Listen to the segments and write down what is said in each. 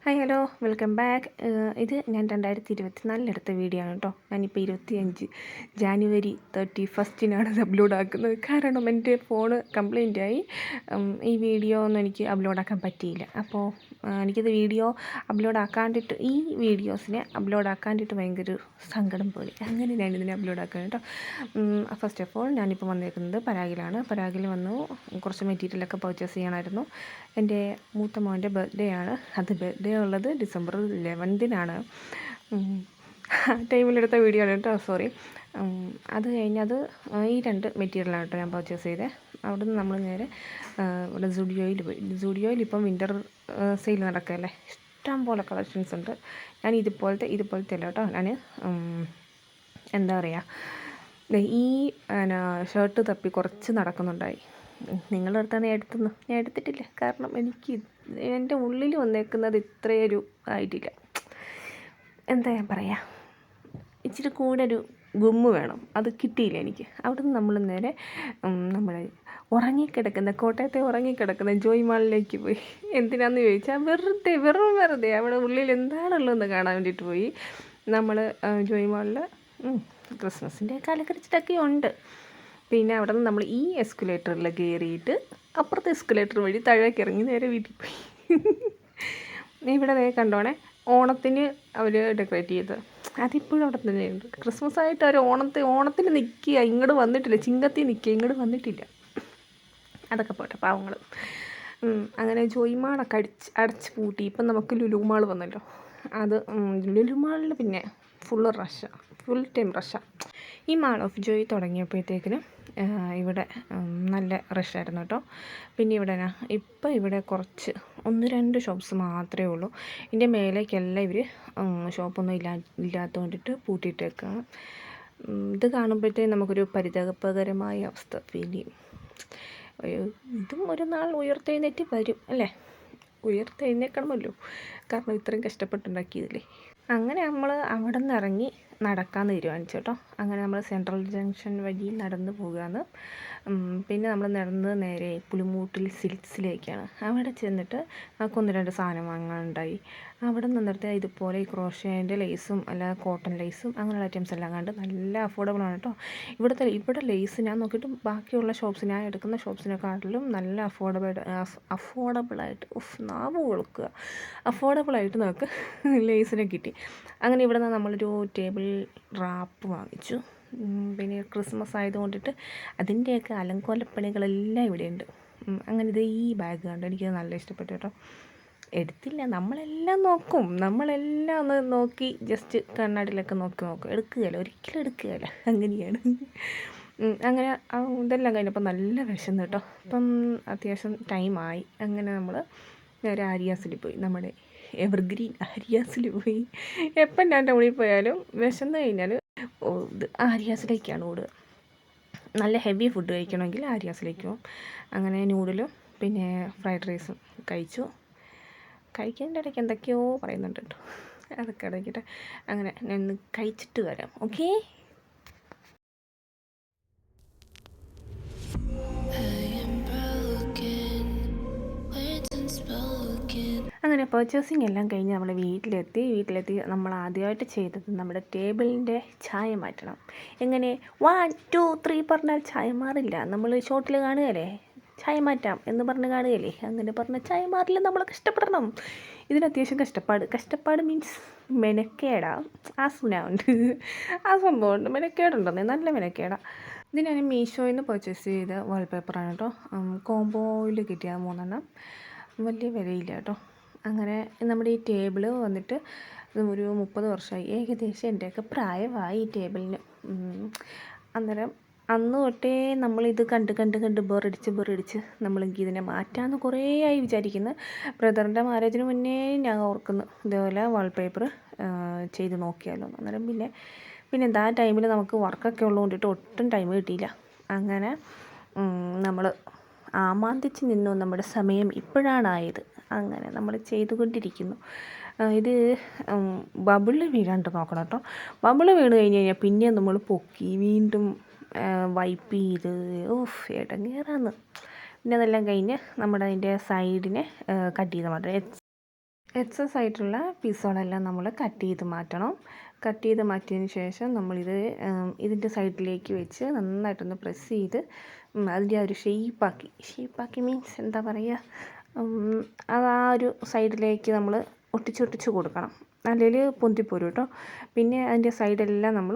Hi hello welcome back. ഇത് ഞാൻ 2024 എടുത്ത വീഡിയോ ആണ് കേട്ടോ. ഞാനിപ്പോൾ 25 ജാനുവരി 31 ഇത് അപ്ലോഡ് ആക്കുന്നത്. കാരണം എൻ്റെ ഫോണ് കംപ്ലൈൻ്റ് ആയി. ഈ വീഡിയോ ഒന്നും എനിക്ക് അപ്ലോഡ് ആക്കാൻ പറ്റിയില്ല. അപ്പോൾ എനിക്കിത് വീഡിയോ അപ്ലോഡ് ആക്കാണ്ടിട്ട് ഈ വീഡിയോസിനെ അപ്ലോഡ് ആക്കാണ്ടിട്ട് ഭയങ്കര സങ്കടം പോലെ. അങ്ങനെ ഞാനിതിനെ അപ്ലോഡ് ആക്കാൻ കേട്ടോ. ഫസ്റ്റ് ഓഫ് ഓൾ ഞാനിപ്പോൾ വന്നേക്കുന്നത് പരാഗിലാണ്. പരാഗിൽ വന്നു കുറച്ച് മെറ്റീരിയലൊക്കെ പർച്ചേസ് ചെയ്യണമായിരുന്നു. എൻ്റെ മൂത്ത മോൻ്റെ ബർത്ത്ഡേ ആണ്. അത് ബർത്ത്ഡേ ഉള്ളത് December 11 ആ ടൈമിലെടുത്ത വീഡിയോ ആണ് കേട്ടോ, സോറി. അത് കഴിഞ്ഞത് ഈ 2 മെറ്റീരിയലാണ് കേട്ടോ ഞാൻ പർച്ചേസ് ചെയ്തത്. അവിടെ നിന്ന് നമ്മൾ നേരെ ഇവിടെ സുഡിയോയിൽ പോയി. സുഡിയോയിൽ ഇപ്പം വിൻ്റർ സെയിൽ നടക്കുകയല്ലേ, ഇഷ്ടം പോലെ കളക്ഷൻസ് ഉണ്ട്. ഞാൻ ഇതുപോലത്തെ അല്ല കേട്ടോ. ഞാൻ എന്താ പറയുക, ഈ ഷർട്ട് തപ്പി കുറച്ച് നടക്കുന്നുണ്ടായി. നിങ്ങളുടെ അടുത്താണ് ഞാൻ എടുത്തിട്ടില്ല. കാരണം എനിക്ക് എൻ്റെ ഉള്ളിൽ വന്നേക്കുന്നത് ഇത്രയൊരു ആയിട്ടില്ല. എന്താ ഞാൻ പറയുക, ഇച്ചിരി കൂടെ ഒരു ഗുമ്മ് വേണം. അത് കിട്ടിയില്ല എനിക്ക്. അവിടെ നിന്ന് നമ്മൾ നേരെ നമ്മൾ കോട്ടയത്തെ ഉറങ്ങിക്കിടക്കുന്ന ജോയ് മാളിലേക്ക് പോയി. എന്തിനാന്ന് ചോദിച്ചാൽ വെറുതെ അവിടെ ഉള്ളിൽ എന്താണുള്ളതെന്ന് കാണാൻ വേണ്ടിയിട്ട് പോയി. നമ്മൾ ജോയ് മാളിൽ ക്രിസ്മസിൻ്റെ കാലക്കടിച്ചിട്ടൊക്കെ ഉണ്ട്. പിന്നെ അവിടെ നിന്ന് നമ്മൾ ഈ എസ്കലേറ്ററിൽ കയറിയിട്ട് അപ്പുറത്തെ എസ്കലേറ്റർ വഴി താഴേക്ക് ഇറങ്ങി നേരെ വീട്ടിൽ പോയി. ഇവിടെ കണ്ടോണേ, ഓണത്തിന് അവർ ഡെക്കറേറ്റ് ചെയ്ത് അതിപ്പോഴും അവിടെ തന്നെയുണ്ട്. ക്രിസ്മസ് ആയിട്ട് അവർ ഓണത്തിന് നിൽക്കുക, ഇങ്ങോട്ട് വന്നിട്ടില്ല. ചിങ്ങത്തിൽ നിൽക്കുക, ഇങ്ങോട്ട് വന്നിട്ടില്ല. അതൊക്കെ പോട്ടെ, പാവങ്ങൾ. അങ്ങനെ ജോയ്മാളൊക്കെ അടച്ച് പൂട്ടി. ഇപ്പം നമുക്ക് ലുലു മാൾ വന്നല്ലോ. അത് ലുലു മാളിൽ പിന്നെ ഫുൾ ടൈം റഷാണ്. ഈ മാൾ ഓഫ് ജോയ് തുടങ്ങിയപ്പോഴത്തേക്കിനും ഇവിടെ നല്ല റഷായിരുന്നു കേട്ടോ. പിന്നെ ഇപ്പം ഇവിടെ കുറച്ച് 1-2 ഷോപ്സ് മാത്രമേ ഉള്ളൂ. ഇതിൻ്റെ മേലേക്കെല്ലാം ഇവർ ഷോപ്പൊന്നും ഇല്ലാത്തതുകൊണ്ടിട്ട് പൂട്ടിയിട്ടേക്കാണ്. ഇത് കാണുമ്പോഴത്തേക്കും നമുക്കൊരു പരിതാപകരമായ അവസ്ഥ ഫീൽ ചെയ്യും. ഇതും ഒരു നാൾ ഉയർത്തെഴുന്നേറ്റ് വരും അല്ലേ, ഉയർത്തെഴുന്നേക്കണമല്ലോ. കാരണം ഇത്രയും കഷ്ടപ്പെട്ടുണ്ടാക്കിയതില്ലേ. അങ്ങനെ നമ്മൾ അവിടെ നിന്ന് ഇറങ്ങി നടക്കാൻ തീരുമാനിച്ചു കേട്ടോ. അങ്ങനെ നമ്മൾ സെൻട്രൽ ജംഗ്ഷൻ വഴി നടന്ന് പോകുകയാണ്. പിന്നെ നമ്മൾ നടന്ന് നേരെ പുളിമൂട്ടിൽ സിൽക്സിലേക്കാണ്. അവിടെ ചെന്നിട്ട് നമുക്ക് 1-2 സാധനം വാങ്ങാനുണ്ടായി. അവിടെ നിന്നിട്ട് ഇതുപോലെ ഈ ക്രോഷ്യേൻ്റെ ലേസും അല്ല കോട്ടൺ ലേസും അങ്ങനെയുള്ള ഐറ്റംസ് എല്ലാം കണ്ട് നല്ല അഫോർഡബിളാണ് കേട്ടോ. ഇവിടെ ലേസ് ഞാൻ നോക്കിയിട്ട് ബാക്കിയുള്ള ഞാൻ എടുക്കുന്ന ഷോപ്സിനെക്കാട്ടിലും നല്ല അഫോർഡബിളായിട്ട് നാവ് കൊടുക്കുക, അഫോർഡബിളായിട്ട് നമുക്ക് ലേസിനെ കിട്ടി. അങ്ങനെ ഇവിടെ നിന്ന് നമ്മളൊരു ടേബിൾ റാപ്പ് വാങ്ങിച്ചു. പിന്നെ ക്രിസ്മസ് ആയതുകൊണ്ടിട്ട് അതിൻ്റെയൊക്കെ അലങ്കോലപ്പണികളെല്ലാം ഇവിടെയുണ്ട്. അങ്ങനെ ഈ ബാഗ് കണ്ട് എനിക്കത് നല്ല ഇഷ്ടപ്പെട്ടു കേട്ടോ. എടുത്തില്ല, നമ്മളെല്ലാം ഒന്ന് നോക്കി ജസ്റ്റ് കണ്ണാടിയിലൊക്കെ നോക്കും. ഒരിക്കലും എടുക്കുകയില്ല. അങ്ങനെയാണ്. അങ്ങനെ ഇതെല്ലാം കഴിഞ്ഞപ്പോൾ നല്ല വിശന്ന് കേട്ടോ. അപ്പം അത്യാവശ്യം ടൈമായി. അങ്ങനെ നമ്മൾ നേരെ ആര്യാസിൽ പോയി, നമ്മുടെ എവർഗ്രീൻ ആര്യാസിൽ പോയി. എപ്പം ഞാൻ ടൗണിൽ പോയാലും വിശന്ന് കഴിഞ്ഞാൽ ആര്യാസിലേക്കാണ് ഓടുക. നല്ല ഹെവി ഫുഡ് കഴിക്കണമെങ്കിൽ ആര്യാസിലേക്ക് പോകും. അങ്ങനെ നൂഡിലും പിന്നെ ഫ്രൈഡ് റൈസും കഴിച്ചു. കഴിക്കുന്നതിൻ്റെ ഇടയ്ക്ക് എന്തൊക്കെയോ പറയുന്നുണ്ട് കേട്ടോ, അതൊക്കെ ഇടയ്ക്കിട്ട്. അങ്ങനെ ഞാൻ കഴിച്ചിട്ട് വരാം, ഓക്കേ. അങ്ങനെ പർച്ചേസിങ് എല്ലാം കഴിഞ്ഞ് നമ്മൾ വീട്ടിലെത്തി നമ്മൾ ആദ്യമായിട്ട് ചെയ്തത് നമ്മുടെ ടേബിളിൻ്റെ ചായ മാറ്റണം. എങ്ങനെ 1 2 3 പറഞ്ഞാൽ ചായ മാറില്ല. നമ്മൾ ഷോട്ടിൽ കാണുകയല്ലേ, ചായ മാറ്റാം എന്ന് പറഞ്ഞ് കാണുകയല്ലേ. അങ്ങനെ പറഞ്ഞ ചായ മാറില്ല, നമ്മൾ കഷ്ടപ്പെടണം. ഇതിന് അത്യാവശ്യം കഷ്ടപ്പാട് മീൻസ് മെനക്കേടാ. ആ സുനാവുണ്ട്, ആ സംഭവമുണ്ട്, മെനക്കേടുണ്ടെന്നേ, നല്ല മെനക്കേടാ. ഇത് ഞാൻ മീഷോയിൽ നിന്ന് പർച്ചേസ് ചെയ്ത വാൾപേപ്പറാണ് കേട്ടോ. കോംബോയിൽ കിട്ടിയ 3 എണ്ണം. വലിയ വിലയില്ല കേട്ടോ. അങ്ങനെ നമ്മുടെ ഈ ടേബിള് വന്നിട്ട് ഒരു 30 വർഷമായി ഏകദേശം. എൻ്റെയൊക്കെ പ്രായമായി ഈ ടേബിളിന്. അന്നേരം അന്ന് തൊട്ടേ നമ്മളിത് കണ്ട് ബോറടിച്ച് നമ്മളെങ്കിൽ ഇതിനെ മാറ്റാമെന്ന് കുറേ ആയി വിചാരിക്കുന്നു. ബ്രദറിൻ്റെ മാരേജിന് മുന്നേ ഞാൻ ഓർക്കുന്നു ഇതേപോലെ വാൾപേപ്പർ ചെയ്ത് നോക്കിയാലോ. അന്നേരം പിന്നെ എന്താ ടൈമിൽ നമുക്ക് വർക്കൊക്കെ ഉള്ളതുകൊണ്ടിട്ട് ഒട്ടും ടൈം കിട്ടിയില്ല. അങ്ങനെ നമ്മൾ ആമാന്തിച്ച് നിന്നു. നമ്മുടെ സമയം ഇപ്പോഴാണായത്. അങ്ങനെ നമ്മൾ ചെയ്തുകൊണ്ടിരിക്കുന്നു. ഇത് ബബിള് വീഴാണ്ട് നോക്കണം കേട്ടോ. ബബിള് വീണ് കഴിഞ്ഞാൽ പിന്നെ നമ്മൾ പൊക്കി വീണ്ടും വൈപ്പ് ചെയ്ത് ഇടങ്ങേറാന്ന്. പിന്നെ അതെല്ലാം കഴിഞ്ഞ് നമ്മുടെ അതിൻ്റെ സൈഡിനെ കട്ട് ചെയ്ത് മാറ്റാം. എക്സസ് ആയിട്ടുള്ള പീസുകളെല്ലാം നമ്മൾ കട്ട് ചെയ്ത് മാറ്റണം. കട്ട് ചെയ്ത് മാറ്റിയതിന് ശേഷം നമ്മളിത് ഇതിൻ്റെ സൈഡിലേക്ക് വെച്ച് നന്നായിട്ടൊന്ന് പ്രസ് ചെയ്ത് അതിൻ്റെ ആ ഒരു ഷേപ്പാക്കി മീൻസ് എന്താ പറയുക, അത് ആ ഒരു സൈഡിലേക്ക് നമ്മൾ ഒട്ടിച്ച് കൊടുക്കണം. അല്ലെങ്കിൽ പൊന്തിപ്പോരും കേട്ടോ. പിന്നെ അതിൻ്റെ സൈഡെല്ലാം നമ്മൾ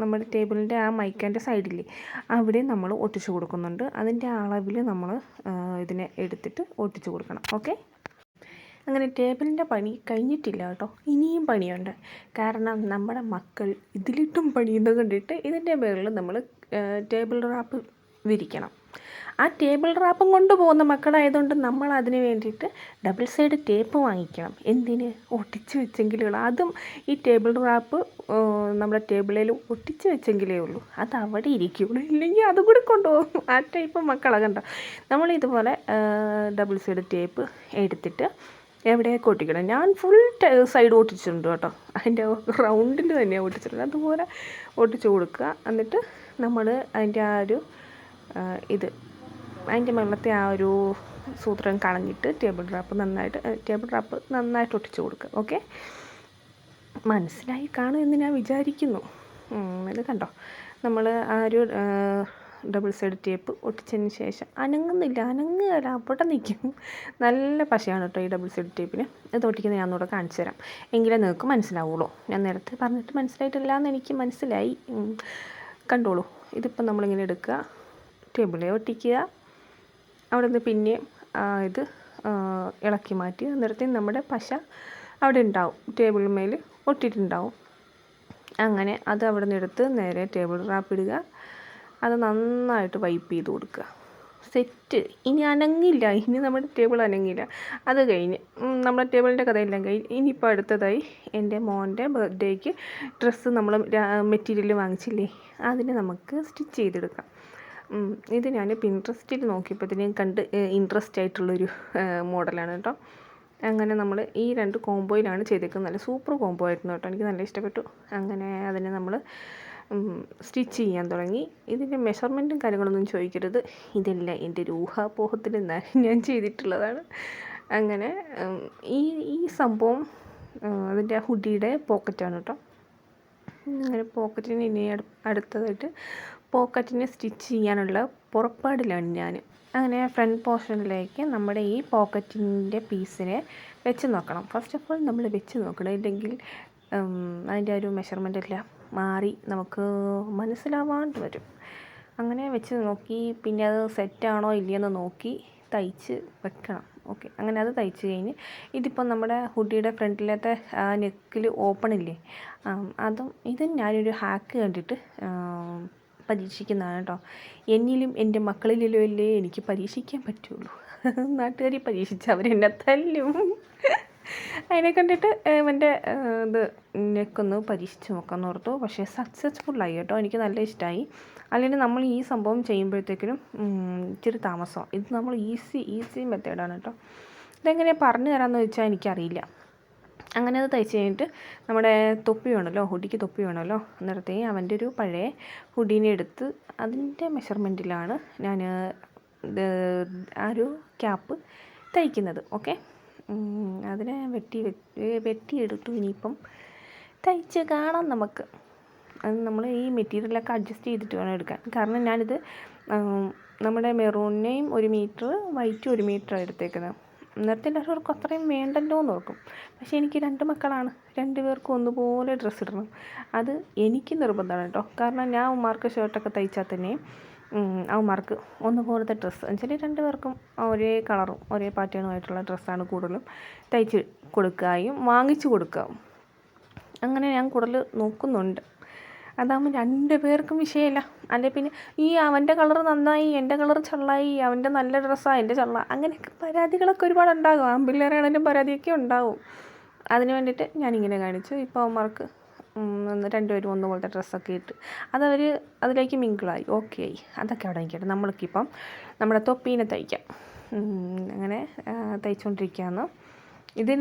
നമ്മുടെ ടേബിളിൻ്റെ ആ മൈക്കേൻ്റെ സൈഡിൽ അവിടെ നമ്മൾ ഒട്ടിച്ച് കൊടുക്കുന്നുണ്ട്. അതിൻ്റെ അളവിൽ നമ്മൾ ഇതിനെ എടുത്തിട്ട് ഒട്ടിച്ച് കൊടുക്കണം. ഓക്കെ, അങ്ങനെ ടേബിളിൻ്റെ പണി കഴിഞ്ഞിട്ടില്ല കേട്ടോ, ഇനിയും പണിയുണ്ട്. കാരണം നമ്മുടെ മക്കൾ ഇതിലിട്ടും പണിയുന്നത് കണ്ടിട്ട് ഇതിൻ്റെ മുകളിൽ നമ്മൾ ടേബിൾ റാപ്പ് വിരിക്കണം. ആ ടേബിൾ റാപ്പും കൊണ്ട് പോകുന്ന മക്കളായതുകൊണ്ട് നമ്മൾ അതിന് വേണ്ടിയിട്ട് ഡബിൾ സൈഡ് ടേപ്പ് വാങ്ങിക്കണം. എന്തിന്? ഒട്ടിച്ച് വെച്ചെങ്കിലേ അതും ഈ ടേബിൾ റാപ്പ് നമ്മുടെ ടേബിളിൽ ഒട്ടിച്ച് വെച്ചെങ്കിലേ ഉള്ളൂ അത് അവിടെ ഇരിക്കുകയുള്ളൂ. ഇല്ലെങ്കിൽ അതും കൂടി കൊണ്ടുപോകും. ആ ടൈപ്പ് മക്കളെ കണ്ടോ. നമ്മളിതുപോലെ ഡബിൾ സൈഡ് ടേപ്പ് എടുത്തിട്ട് എവിടെയൊക്കെ ഒട്ടിക്കണം. ഞാൻ ഫുൾ സൈഡ് ഒട്ടിച്ചിട്ടുണ്ട് കേട്ടോ. അതിൻ്റെ റൗണ്ടിൽ തന്നെയാണ് ഒട്ടിച്ചിട്ടുണ്ട്. അതുപോലെ ഒട്ടിച്ച് കൊടുക്കുക. എന്നിട്ട് നമ്മൾ അതിൻ്റെ ആ ഒരു അതിൻ്റെ മുകളിലത്തെ ആ ഒരു സൂത്രം കളഞ്ഞിട്ട് ടേബിൾ റാപ്പ് നന്നായിട്ട് ഒട്ടിച്ച് കൊടുക്കുക. ഓക്കെ, മനസ്സിലായി കാണും എന്ന് ഞാൻ വിചാരിക്കുന്നു. ഇത് കണ്ടോ, നമ്മൾ ആ ഒരു ഡബിൾ സൈഡ് ടേപ്പ് ഒട്ടിച്ചതിന് ശേഷം അനങ്ങുകയല്ല, അവിടെ നിൽക്കും. നല്ല പശയാണ് കേട്ടോ ഈ ഡബിൾ സൈഡ് ടേപ്പിന്. ഇത് ഒട്ടിക്കുന്നത് ഞാൻ ഒന്നുകൂടെ കാണിച്ചു തരാം, എങ്കിലേ നിങ്ങൾക്ക് മനസ്സിലാവുള്ളൂ. ഞാൻ നേരത്തെ പറഞ്ഞിട്ട് മനസ്സിലായിട്ടില്ല എന്ന് എനിക്ക് മനസ്സിലായി. കണ്ടോളൂ. ഇതിപ്പം നമ്മളിങ്ങനെ എടുക്കുക, ടേബിളിൽ ഒട്ടിക്കുക, അവിടെ നിന്ന് പിന്നെയും ഇത് ഇളക്കി മാറ്റി അന്നേരത്തേക്കും നമ്മുടെ പശ അവിടെ ഉണ്ടാവും, ടേബിളിൽ മേൽ ഒട്ടിയിട്ടുണ്ടാവും. അങ്ങനെ അത് അവിടെ നിന്ന് എടുത്ത് നേരെ ടേബിൾ റാപ്പ് ഇടുക, അത് നന്നായിട്ട് വൈപ്പ് ചെയ്ത് കൊടുക്കുക. സെറ്റ്. ഇനി അനങ്ങില്ല, ഇനി നമ്മുടെ ടേബിൾ അനങ്ങില്ല. അത് കഴിഞ്ഞ് നമ്മുടെ ടേബിളിൻ്റെ കഥയെല്ലാം കഴിഞ്ഞ് ഇനിയിപ്പോൾ അടുത്തതായി എൻ്റെ മോൻ്റെ ബർത്ത്ഡേക്ക് ഡ്രസ്സ് നമ്മൾ മെറ്റീരിയൽ വാങ്ങിച്ചില്ലേ, അതിന് നമുക്ക് സ്റ്റിച്ച് ചെയ്തെടുക്കാം. ഇത് ഞാൻ പിൻട്രസ്റ്റിൽ നോക്കിയപ്പോഴത്തേനും കണ്ട് ഇൻട്രസ്റ്റ് ആയിട്ടുള്ളൊരു മോഡലാണ് കേട്ടോ. അങ്ങനെ നമ്മൾ ഈ 2 കോംബോയിലാണ് ചെയ്തേക്കുന്നത്. നല്ല സൂപ്പർ കോംബോ ആയിരുന്നു കേട്ടോ, എനിക്ക് നല്ല ഇഷ്ടപ്പെട്ടു. അങ്ങനെ അതിനെ നമ്മൾ സ്റ്റിച്ച് ചെയ്യാൻ തുടങ്ങി. ഇതിൻ്റെ മെഷർമെൻറ്റും കാര്യങ്ങളൊന്നും ചോദിക്കരുത്, ഇതെല്ലാം എൻ്റെ ഒരു ഊഹാപോഹത്തിൽ ഞാൻ ചെയ്തിട്ടുള്ളതാണ്. അങ്ങനെ ഈ സംഭവം അതിൻ്റെ ഹുഡിയുടെ പോക്കറ്റാണ് കേട്ടോ. അങ്ങനെ പോക്കറ്റിന് ഇനി അടുത്തതായിട്ട് പോക്കറ്റിനെ സ്റ്റിച്ച് ചെയ്യാനുള്ള പുറപ്പാടിലാണ് ഞാൻ. അങ്ങനെ ഫ്രണ്ട് പോർഷനിലേക്ക് നമ്മുടെ ഈ പോക്കറ്റിൻ്റെ പീസിനെ വെച്ച് നോക്കണം. ഫസ്റ്റ് ഓഫ് ഓൾ നമ്മൾ വെച്ച് നോക്കണം, ഇല്ലെങ്കിൽ അതിൻ്റെ ഒരു മെഷർമെൻ്റ് എല്ലാം മാറി നമുക്ക് മനസ്സിലാവാണ്ട് വരും. അങ്ങനെ വെച്ച് നോക്കി പിന്നെ അത് സെറ്റാണോ ഇല്ലയെന്ന് നോക്കി തയ്ച്ച് വെക്കണം. ഓക്കെ, അങ്ങനെ അത് തയ്ച്ച് കഴിഞ്ഞ് ഇതിപ്പം നമ്മുടെ ഹുഡിയുടെ ഫ്രണ്ടിലത്തെ നെക്കിൽ ഓപ്പൺ ഇല്ലേ, ഇതും ഞാനൊരു ഹാക്ക് കണ്ടിട്ട് പരീക്ഷിക്കുന്നതാണ് കേട്ടോ. എന്നിലും എൻ്റെ മക്കളിലും അല്ലേ എനിക്ക് പരീക്ഷിക്കാൻ പറ്റുള്ളൂ. നാട്ടുകാരി പരീക്ഷിച്ച് അവരെന്നെ തല്ലും. അതിനെ കണ്ടിട്ട് എൻ്റെ ഇത് നെക്കൊന്ന് പരീക്ഷിച്ച് നോക്കാമെന്ന് ഓർത്തു. പക്ഷേ സക്സസ്ഫുള്ളായി കേട്ടോ, എനിക്ക് നല്ല ഇഷ്ടമായി. അല്ലെങ്കിൽ നമ്മൾ ഈ സംഭവം ചെയ്യുമ്പോഴത്തേക്കിനും ഇച്ചിരി താമസമാണ്. ഇത് നമ്മൾ ഈസി മെത്തേഡാണ് കേട്ടോ. ഇതെങ്ങനെയാണ് പറഞ്ഞു തരാമെന്ന് വെച്ചാൽ എനിക്കറിയില്ല. അങ്ങനെ അത് തയ്ച്ച് കഴിഞ്ഞിട്ട് നമ്മുടെ തൊപ്പി വേണമല്ലോ, ഹുഡിക്ക് തൊപ്പി വേണമല്ലോ. അന്നേരത്തേക്ക് അവൻ്റെ ഒരു പഴയ ഹുഡീനെ എടുത്ത് അതിൻ്റെ മെഷർമെൻറ്റിലാണ് ഞാൻ ആ ഒരു ക്യാപ്പ് തയ്ക്കുന്നത്. ഓക്കെ, അതിനെ വെട്ടിയെടുത്തു. ഇനിയിപ്പം തയ്ച്ച് കാണാം നമുക്ക്. അത് നമ്മൾ ഈ മെറ്റീരിയലൊക്കെ അഡ്ജസ്റ്റ് ചെയ്തിട്ട് വേണം എടുക്കാൻ. കാരണം ഞാനിത് നമ്മുടെ മെറൂണിനെയും 1 മീറ്റർ വൈറ്റ് 1 മീറ്ററാണ് എടുത്തേക്കുന്നത്. നേരത്തെ എല്ലാവർക്കും അത്രയും വേണ്ടല്ലോ എന്ന് ഓർക്കും. പക്ഷേ എനിക്ക് 2 മക്കളാണ്, 2 പേർക്കും ഒന്നുപോലെ ഡ്രസ്സ് ഇടണം. അത് എനിക്ക് നിർബന്ധമാണ് കേട്ടോ. കാരണം ഞാൻ അവന്മാർക്ക് ഷർട്ടൊക്കെ തയ്ച്ചാൽ തന്നെ അവന്മാർക്ക് ഒന്നുപോലത്തെ ഡ്രസ്സ് എന്നുവെച്ചാൽ 2 പേർക്കും ഒരേ കളറും ഒരേ പാറ്റേണുമായിട്ടുള്ള ഡ്രസ്സാണ് കൂടുതലും തയ്ച്ച് കൊടുക്കുകയും വാങ്ങിച്ചു കൊടുക്കുക. അങ്ങനെ ഞാൻ കൂടുതൽ നോക്കുന്നുണ്ട്. അതാകുമ്പോൾ 2 പേർക്കും വിഷയമില്ല. അല്ലെ പിന്നെ അവൻ്റെ കളർ നന്നായി, എൻ്റെ കളർ ചള്ളായി, അവൻ്റെ നല്ല ഡ്രസ്സാണ് എൻ്റെ ചള്ള, അങ്ങനെയൊക്കെ പരാതികളൊക്കെ ഒരുപാട് ഉണ്ടാകും. ആൺപിള്ളേരാണെങ്കിലും പരാതിയൊക്കെ ഉണ്ടാവും. അതിന് വേണ്ടിയിട്ട് ഞാനിങ്ങനെ കാണിച്ചു. ഇപ്പോൾ അവന്മാർക്ക് 2 പേരും ഒന്നുപോലത്തെ ഡ്രസ്സൊക്കെ ഇട്ട് അതവർ അതിലേക്ക് മിങ്കിളായി, ഓക്കെ ആയി. അതൊക്കെ അവിടെ നിൽക്കട്ടെ. നമ്മൾക്കിപ്പം നമ്മുടെ തൊപ്പീനെ തയ്ക്കാം. അങ്ങനെ തയ്ച്ചുകൊണ്ടിരിക്കുകയാണ്. ഇത്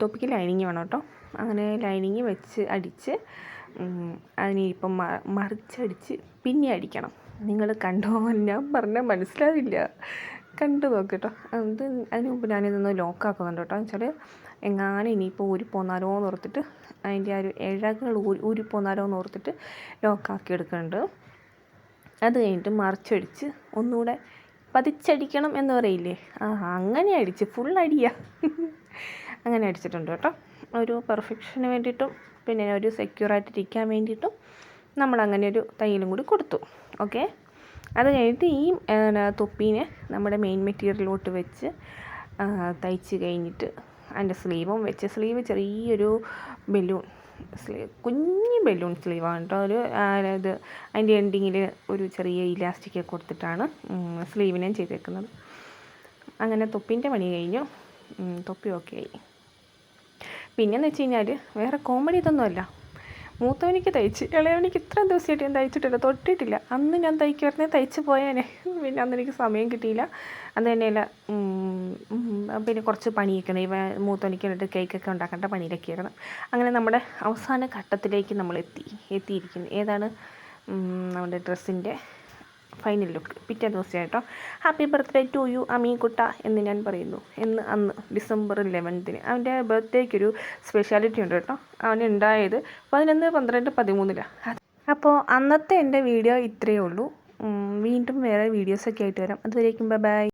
തൊപ്പിക്ക് ലൈനിങ് വേണം കേട്ടോ. അങ്ങനെ ലൈനിങ് വെച്ച് അടിച്ച് അതിനിപ്പം മറിച്ചടിച്ച് പിന്നെ അടിക്കണം. നിങ്ങൾ കണ്ടോ, ഞാൻ പറഞ്ഞാൽ മനസ്സിലാവില്ല, കണ്ടു നോക്കിട്ടോ. അതിന് മുമ്പ് ഞാനിതൊന്ന് ലോക്കാക്കുന്നുണ്ട് കേട്ടോ. എന്ന് വെച്ചാൽ എങ്ങാനും ഇനിയിപ്പോൾ ഊരിപ്പോന്നാലോ എന്ന് ഓർത്തിട്ട് അതിൻ്റെ ആ ഒരു ഇഴകൾ ഊരിപ്പോന്നാലോ എന്ന് ഓർത്തിട്ട് ലോക്കാക്കി എടുക്കുന്നുണ്ട്. അത് കഴിഞ്ഞിട്ട് മറിച്ചടിച്ച് ഒന്നുകൂടെ പതിച്ചടിക്കണം എന്ന് പറയില്ലേ, അങ്ങനെ അടിച്ച് ഫുൾ അടിയാ അങ്ങനെ അടിച്ചിട്ടുണ്ട് കേട്ടോ. ഒരു പെർഫെക്ഷന് വേണ്ടിയിട്ടും പിന്നെ ഒരു സെക്യൂറായിട്ടിരിക്കാൻ വേണ്ടിയിട്ടും നമ്മളങ്ങനെ ഒരു തയ്യലും കൂടി കൊടുത്തു. ഓക്കെ, അത് കഴിഞ്ഞിട്ട് ഈ തൊപ്പീനെ നമ്മുടെ മെയിൻ മെറ്റീരിയലിലോട്ട് വെച്ച് തയ്ച്ച് കഴിഞ്ഞിട്ട് അതിൻ്റെ സ്ലീവും വെച്ച്, സ്ലീവ് ചെറിയൊരു ബലൂൺ കുഞ്ഞ് ബലൂൺ സ്ലീവാണ് കേട്ടോ. ഒരു ഇത് അതിൻ്റെ എൻഡിങ്ങിൽ ഒരു ചെറിയ ഇലാസ്റ്റിക് കൊടുത്തിട്ടാണ് സ്ലീവിനെ ചെയ്തേക്കുന്നത്. അങ്ങനെ തൊപ്പിൻ്റെ പണി കഴിഞ്ഞു, തൊപ്പി ഓക്കെ ആയി. പിന്നെയെന്ന് വെച്ച് കഴിഞ്ഞാൽ വേറെ കോമഡി ഇതൊന്നുമല്ല, മൂത്തവനിക്ക് തയ്ച്ച്, ഇളയവനിക്ക് ഇത്ര ദിവസമായിട്ട് ഞാൻ തയ്ച്ചിട്ടില്ല, തൊട്ടിട്ടില്ല. അന്ന് ഞാൻ തയ്ക്കുമായിരുന്നേ തയ്ച്ച് പോയേനെ, പിന്നെ അന്ന് എനിക്ക് സമയം കിട്ടിയില്ല. അത് തന്നെയല്ല, പിന്നെ കുറച്ച് പണിയൊക്കെയാണ് ഇവ മൂത്തവനിക്ക് വേണ്ടിയിട്ട് കേക്കൊക്കെ ഉണ്ടാക്കേണ്ട പണിയിലൊക്കെ ആയിരുന്നു. അങ്ങനെ നമ്മുടെ അവസാന ഘട്ടത്തിലേക്ക് നമ്മൾ എത്തിയിരിക്കുന്നു. ഏതാണ് നമ്മുടെ ഡ്രസ്സിൻ്റെ ഫൈനൽ ലുക്ക്. പിറ്റേ ദിവസമായിട്ടോ ഹാപ്പി ബർത്ത്ഡേ ടു യു അമീകുട്ട എന്ന് ഞാൻ പറയുന്നു. അന്ന് ഡിസംബർ 11 അവൻ്റെ ബർത്ത്ഡേക്കൊരു സ്പെഷ്യാലിറ്റി ഉണ്ട് കേട്ടോ. അവനുണ്ടായത് 11, 12, 13. അപ്പോൾ അന്നത്തെ എൻ്റെ വീഡിയോ ഇത്രയേ ഉള്ളൂ. വീണ്ടും വേറെ വീഡിയോസൊക്കെ ആയിട്ട് വരാം. അതുവരേക്കും ബൈ.